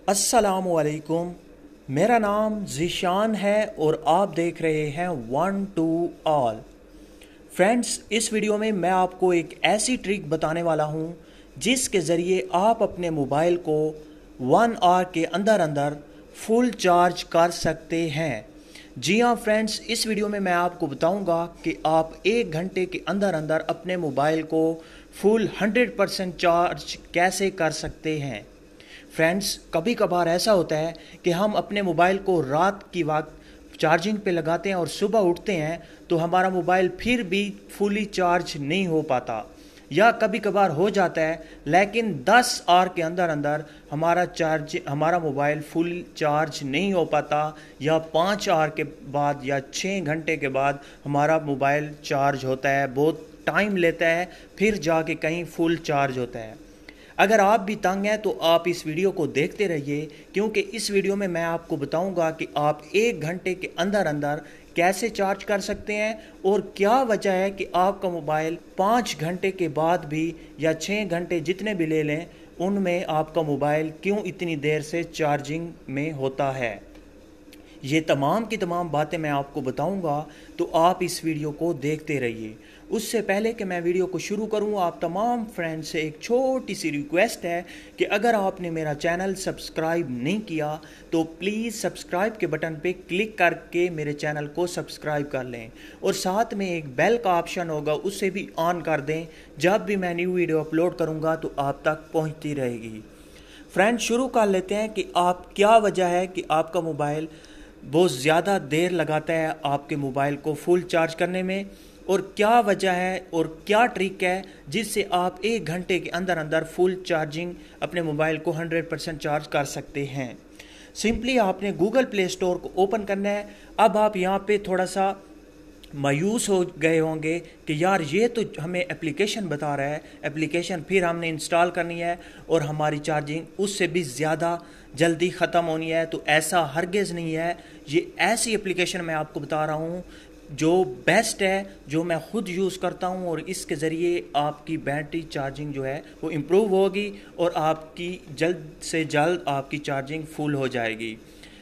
अस्सलामुअलैकुम। मेरा नाम ज़ीशान है और आप देख रहे हैं वन टू ऑल। फ्रेंड्स, इस वीडियो में मैं आपको एक ऐसी ट्रिक बताने वाला हूं जिसके ज़रिए आप अपने मोबाइल को 1 आवर के अंदर अंदर फुल चार्ज कर सकते हैं। जी हाँ फ्रेंड्स, इस वीडियो में मैं आपको बताऊंगा कि आप 1 घंटे के अंदर अंदर अपने मोबाइल को फुल 100% चार्ज कैसे कर सकते हैं। फ्रेंड्स, कभी कभार ऐसा होता है कि हम अपने मोबाइल को रात की वक्त चार्जिंग पे लगाते हैं और सुबह उठते हैं तो हमारा मोबाइल फिर भी फुली चार्ज नहीं हो पाता, या कभी कभार हो जाता है लेकिन 10 आवर के अंदर अंदर हमारा मोबाइल फुल चार्ज नहीं हो पाता, या 5 आवर के बाद या 6 घंटे के बाद हमारा मोबाइल चार्ज होता है। बहुत टाइम लेता है फिर जाके कहीं फुल चार्ज होता है। अगर आप भी तंग हैं तो आप इस वीडियो को देखते रहिए, क्योंकि इस वीडियो में मैं आपको बताऊंगा कि आप 1 घंटे के अंदर अंदर कैसे चार्ज कर सकते हैं और क्या वजह है कि आपका मोबाइल 5 घंटे के बाद भी या 6 घंटे जितने भी ले लें उनमें आपका मोबाइल क्यों इतनी देर से चार्जिंग में होता है। ये तमाम की तमाम बातें मैं आपको बताऊंगा, तो आप इस वीडियो को देखते रहिए। उससे पहले कि मैं वीडियो को शुरू करूं, आप तमाम फ्रेंड्स से एक छोटी सी रिक्वेस्ट है कि अगर आपने मेरा चैनल सब्सक्राइब नहीं किया तो प्लीज़ सब्सक्राइब के बटन पे क्लिक करके मेरे चैनल को सब्सक्राइब कर लें, और साथ में एक बेल का ऑप्शन होगा उसे भी ऑन कर दें। जब भी मैं न्यू वीडियो अपलोड करूँगा तो आप तक पहुँचती रहेगी। फ्रेंड्स, शुरू कर लेते हैं कि आप क्या वजह है कि आपका मोबाइल बहुत ज़्यादा देर लगाता है आपके मोबाइल को फुल चार्ज करने में, और क्या वजह है और क्या ट्रिक है जिससे आप 1 घंटे के अंदर अंदर फुल चार्जिंग अपने मोबाइल को 100% चार्ज कर सकते हैं। सिंपली आपने गूगल प्ले स्टोर को ओपन करना है। अब आप यहाँ पे थोड़ा सा मायूस हो गए होंगे कि यार ये तो हमें एप्लीकेशन बता रहा है, एप्लीकेशन फिर हमने इंस्टॉल करनी है और हमारी चार्जिंग उससे भी ज़्यादा जल्दी ख़त्म होनी है। तो ऐसा हरगिज़ नहीं है। ये ऐसी एप्लीकेशन मैं आपको बता रहा हूँ जो बेस्ट है, जो मैं ख़ुद यूज़ करता हूँ, और इसके ज़रिए आपकी बैटरी चार्जिंग जो है वो इम्प्रूव होगी और आपकी जल्द से जल्द आपकी चार्जिंग फुल हो जाएगी।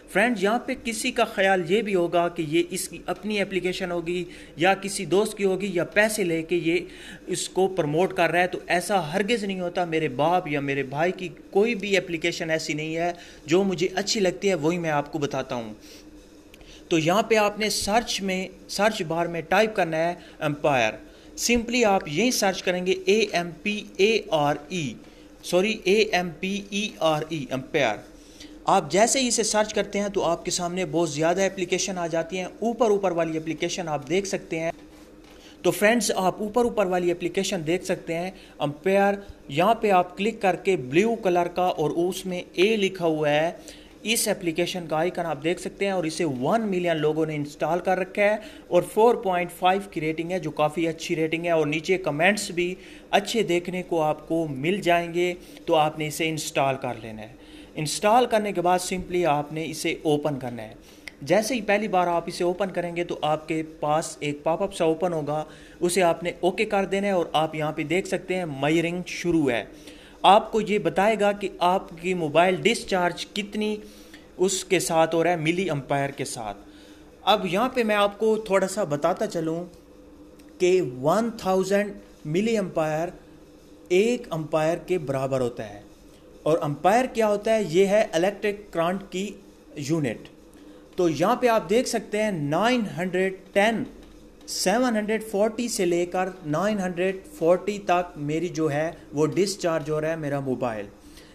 फ्रेंड्स, यहाँ पे किसी का ख्याल ये भी होगा कि ये इसकी अपनी एप्लीकेशन होगी या किसी दोस्त की होगी या पैसे लेके ये इसको प्रमोट कर रहा है, तो ऐसा हरगिज़ नहीं होता। मेरे बाप या मेरे भाई की कोई भी एप्लीकेशन ऐसी नहीं है। जो मुझे अच्छी लगती है वही मैं आपको बताता हूँ। तो यहाँ पे आपने सर्च बार में टाइप करना है एम्पायर। सिंपली आप यही सर्च करेंगे AMPARE आप जैसे ही इसे सर्च करते हैं तो आपके सामने बहुत ज़्यादा एप्लीकेशन आ जाती हैं। ऊपर वाली एप्लीकेशन आप देख सकते हैं। तो फ्रेंड्स, आप ऊपर वाली एप्लीकेशन देख सकते हैं एम्पायर। यहाँ पे आप क्लिक करके ब्लू कलर का और उसमें ए लिखा हुआ है, इस एप्लीकेशन का आइकन आप देख सकते हैं, और इसे 1 मिलियन लोगों ने इंस्टॉल कर रखा है और 4.5 की रेटिंग है, जो काफ़ी अच्छी रेटिंग है, और नीचे कमेंट्स भी अच्छे देखने को आपको मिल जाएंगे। तो आपने इसे इंस्टॉल कर लेना है। इंस्टॉल करने के बाद सिंपली आपने इसे ओपन करना है। जैसे ही पहली बार आप इसे ओपन करेंगे तो आपके पास एक पॉपअप सा ओपन होगा, उसे आपने ओके कर देना है, और आप यहाँ पे देख सकते हैं माई रिंग शुरू है। आपको ये बताएगा कि आपकी मोबाइल डिस्चार्ज कितनी उसके साथ हो रहा है, मिली एम्पायर के साथ। अब यहाँ पे मैं आपको थोड़ा सा बताता चलूँ कि 1000 मिली एम्पायर 1 एम्पायर के बराबर होता है। और एम्पायर क्या होता है? ये है इलेक्ट्रिक करंट की यूनिट। तो यहाँ पे आप देख सकते हैं 910 740 से लेकर 940 तक मेरी जो है वो डिस्चार्ज हो रहा है मेरा मोबाइल।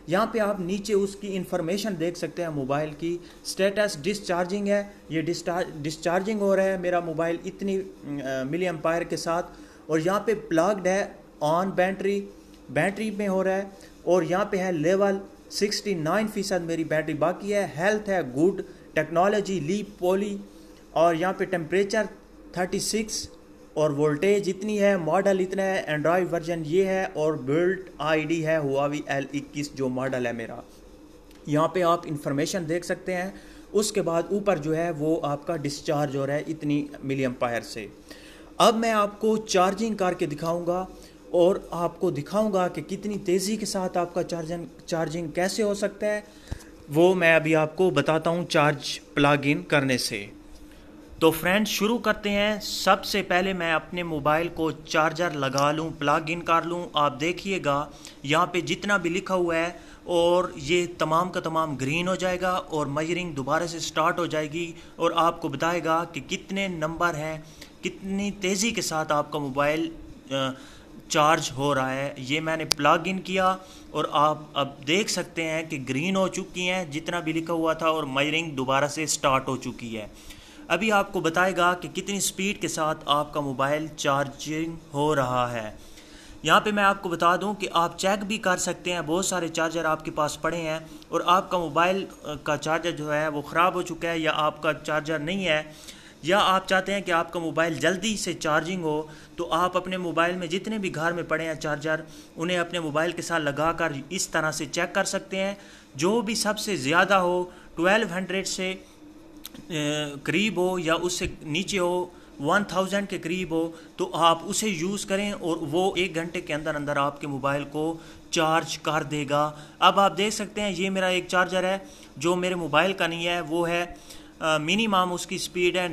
यहाँ पे आप नीचे उसकी इंफॉर्मेशन देख सकते हैं। मोबाइल की स्टेटस डिस्चार्जिंग है, ये डिस्चार्जिंग हो रहा है मेरा मोबाइल इतनी मिली एम्पायर के साथ। और यहाँ पे प्लग्ड है ऑन बैटरी में हो रहा है, और यहाँ पे है लेवल 69% मेरी बैटरी बाकी है। हेल्थ है गुड, टेक्नोलॉजी लीप पॉली, और यहाँ पे टेम्परेचर 36, और वोल्टेज इतनी है, मॉडल इतना है, एंड्रॉयड वर्जन ये है, और बिल्ट आईडी है हुआवी L21 जो मॉडल है मेरा। यहाँ पे आप इंफॉर्मेशन देख सकते हैं। उसके बाद ऊपर जो है वो आपका डिस्चार्ज हो रहा है इतनी मिली एम्पायर से। अब मैं आपको चार्जिंग करके दिखाऊंगा और आपको दिखाऊंगा कि कितनी तेज़ी के साथ आपका चार्जिंग कैसे हो सकता है। वो मैं अभी आपको बताता हूँ चार्ज प्लग इन करने से। तो फ्रेंड्स शुरू करते हैं। सबसे पहले मैं अपने मोबाइल को चार्जर लगा लूँ, प्लग इन कर लूँ। आप देखिएगा यहाँ पे जितना भी लिखा हुआ है और ये तमाम का तमाम ग्रीन हो जाएगा और मेजरिंग दोबारा से स्टार्ट हो जाएगी और आपको बताएगा कि कितने नंबर हैं, कितनी तेज़ी के साथ आपका मोबाइल चार्ज हो रहा है। ये मैंने प्लग इन किया और आप अब देख सकते हैं कि ग्रीन हो चुकी हैं जितना भी लिखा हुआ था और मेजरिंग दोबारा से स्टार्ट हो चुकी है। अभी आपको बताएगा कि कितनी स्पीड के साथ आपका मोबाइल चार्जिंग हो रहा है। यहाँ पे मैं आपको बता दूं कि आप चेक भी कर सकते हैं, बहुत सारे चार्जर आपके पास पड़े हैं और आपका मोबाइल का चार्जर जो है वो ख़राब हो चुका है या आपका चार्जर नहीं है या आप चाहते हैं कि आपका मोबाइल जल्दी से चार्जिंग हो, तो आप अपने मोबाइल में जितने भी घर में पड़े हैं चार्जर उन्हें अपने मोबाइल के साथ लगा कर इस तरह से चेक कर सकते हैं। जो भी सबसे ज़्यादा हो 1200 से करीब हो या उससे नीचे हो 1000 के करीब हो तो आप उसे यूज़ करें और वो 1 घंटे के अंदर अंदर आपके मोबाइल को चार्ज कर देगा। अब आप देख सकते हैं ये मेरा एक चार्जर है जो मेरे मोबाइल का नहीं है, वो है मिनिमम उसकी स्पीड है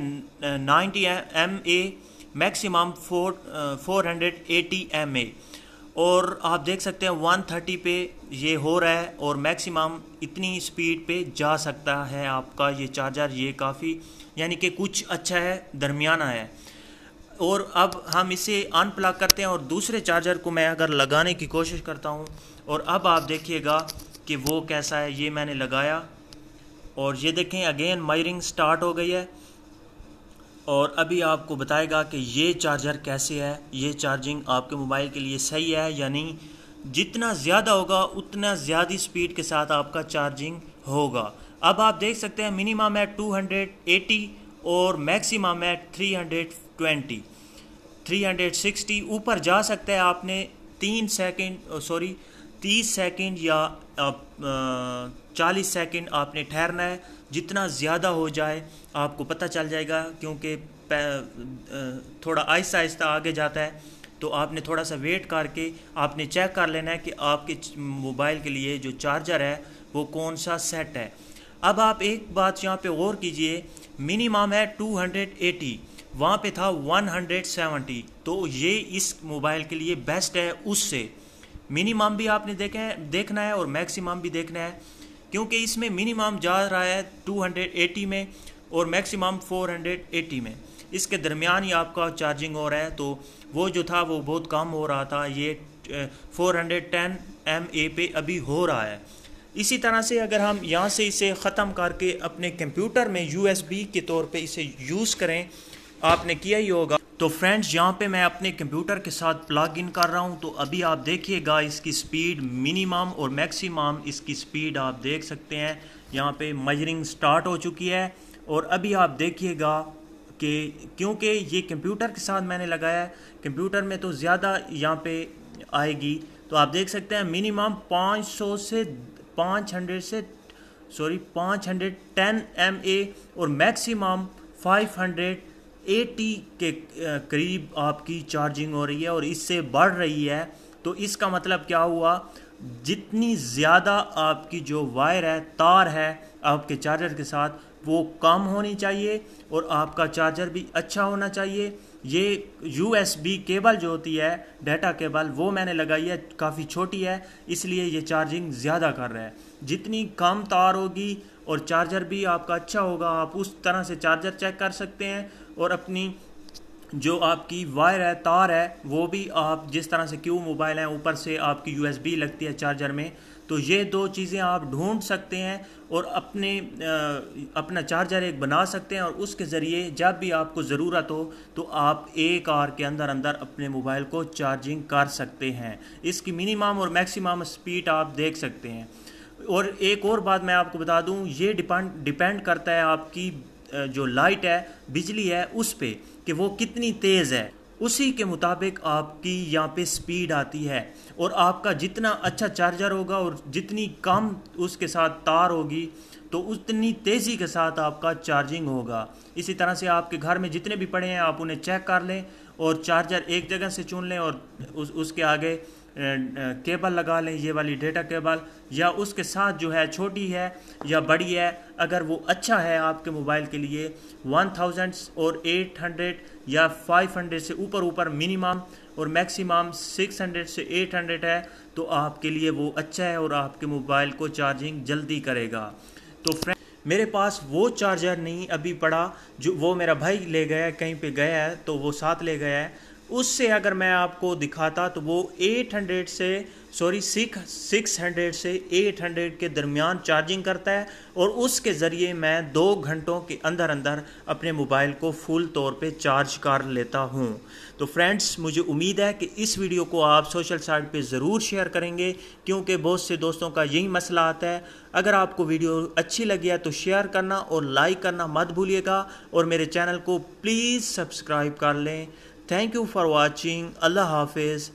90 mA, मैक्सिमम 480 mA और आप देख सकते हैं 130 पे ये हो रहा है और मैक्सिमम इतनी स्पीड पे जा सकता है आपका ये चार्जर। ये काफ़ी यानी कि कुछ अच्छा है, दरमियाना है। और अब हम इसे अनप्लग करते हैं और दूसरे चार्जर को मैं अगर लगाने की कोशिश करता हूँ और अब आप देखिएगा कि वो कैसा है। ये मैंने लगाया और ये देखें अगेन मायरिंग स्टार्ट हो गई है और अभी आपको बताएगा कि ये चार्जर कैसे है, ये चार्जिंग आपके मोबाइल के लिए सही है या नहीं। जितना ज़्यादा होगा उतना ज़्यादा स्पीड के साथ आपका चार्जिंग होगा। अब आप देख सकते हैं मिनिमम है 280 और मैक्सिमम है 320 360। ऊपर जा सकता है, आपने 30 सेकंड या 40 सेकंड आपने ठहरना है। जितना ज़्यादा हो जाए आपको पता चल जाएगा क्योंकि थोड़ा आहिस्ता आहिस्ता आगे जाता है, तो आपने थोड़ा सा वेट करके आपने चेक कर लेना है कि आपके मोबाइल के लिए जो चार्जर है वो कौन सा सेट है। अब आप एक बात यहाँ पे गौर कीजिए, मिनिमम है 280, वहाँ पे था 170, तो ये इस मोबाइल के लिए बेस्ट है। उससे मिनिमम भी आपने देखना है और मैक्सिमम भी देखना है क्योंकि इसमें मिनिमम जा रहा है 280 में और मैक्सिमम 480 में, इसके दरमियान ही आपका चार्जिंग हो रहा है। तो वो जो था वो बहुत कम हो रहा था, ये 410 mA पे अभी हो रहा है। इसी तरह से अगर हम यहाँ से इसे ख़त्म करके अपने कंप्यूटर में USB के तौर पे इसे यूज़ करें, आपने किया ही होगा। तो फ्रेंड्स यहाँ पे मैं अपने कंप्यूटर के साथ प्लग इन कर रहा हूँ, तो अभी आप देखिएगा इसकी स्पीड मिनिमम और मैक्सिमम इसकी स्पीड आप देख सकते हैं। यहाँ पे मेजरिंग स्टार्ट हो चुकी है और अभी आप देखिएगा कि क्योंकि ये कंप्यूटर के साथ मैंने लगाया है, कंप्यूटर में तो ज़्यादा यहाँ पे आएगी। तो आप देख सकते हैं मिनिमम 510 mA और मैक्सिमम 580 के करीब आपकी चार्जिंग हो रही है और इससे बढ़ रही है। तो इसका मतलब क्या हुआ, जितनी ज़्यादा आपकी जो वायर है, तार है आपके चार्जर के साथ, वो कम होनी चाहिए और आपका चार्जर भी अच्छा होना चाहिए। ये USB केबल जो होती है, डाटा केबल, वो मैंने लगाई है, काफ़ी छोटी है, इसलिए ये चार्जिंग ज़्यादा कर रहा है। जितनी कम तार होगी और चार्जर भी आपका अच्छा होगा, आप उस तरह से चार्जर चेक कर सकते हैं और अपनी जो आपकी वायर है, तार है, वो भी आप जिस तरह से क्यों मोबाइल है ऊपर से आपकी USB लगती है चार्जर में, तो ये दो चीज़ें आप ढूंढ सकते हैं और अपना चार्जर एक बना सकते हैं और उसके ज़रिए जब भी आपको ज़रूरत हो तो आप 1 आवर के अंदर अंदर अपने मोबाइल को चार्जिंग कर सकते हैं। इसकी मिनिमम और मैक्सिमम स्पीड आप देख सकते हैं। और एक और बात मैं आपको बता दूं, ये डिपेंड करता है आपकी जो लाइट है, बिजली है, उस पे कि वो कितनी तेज़ है, उसी के मुताबिक आपकी यहाँ पे स्पीड आती है। और आपका जितना अच्छा चार्जर होगा और जितनी कम उसके साथ तार होगी तो उतनी तेज़ी के साथ आपका चार्जिंग होगा। इसी तरह से आपके घर में जितने भी पड़े हैं आप उन्हें चेक कर लें और चार्जर एक जगह से चुन लें और उसके आगे केबल लगा लें, ये वाली डेटा केबल, या उसके साथ जो है छोटी है या बड़ी है, अगर वो अच्छा है आपके मोबाइल के लिए 1000 और 800 या 500 से ऊपर मिनिमम और मैक्सिमम 600 से 800 है, तो आपके लिए वो अच्छा है और आपके मोबाइल को चार्जिंग जल्दी करेगा। तो फ्रेंड, मेरे पास वो चार्जर नहीं अभी पड़ा, जो वो मेरा भाई ले गया है, कहीं पे गया है तो वो साथ ले गया है। उससे अगर मैं आपको दिखाता तो वो 600 से 800 के दरमियान चार्जिंग करता है, और उसके ज़रिए मैं 2 घंटों के अंदर अंदर अपने मोबाइल को फुल तौर पे चार्ज कर लेता हूँ। तो फ्रेंड्स, मुझे उम्मीद है कि इस वीडियो को आप सोशल साइट पे ज़रूर शेयर करेंगे, क्योंकि बहुत से दोस्तों का यही मसला आता है। अगर आपको वीडियो अच्छी लगी है तो शेयर करना और लाइक करना मत भूलिएगा, और मेरे चैनल को प्लीज़ सब्सक्राइब कर लें। Thank you for watching. अल्लाह हाफिज़।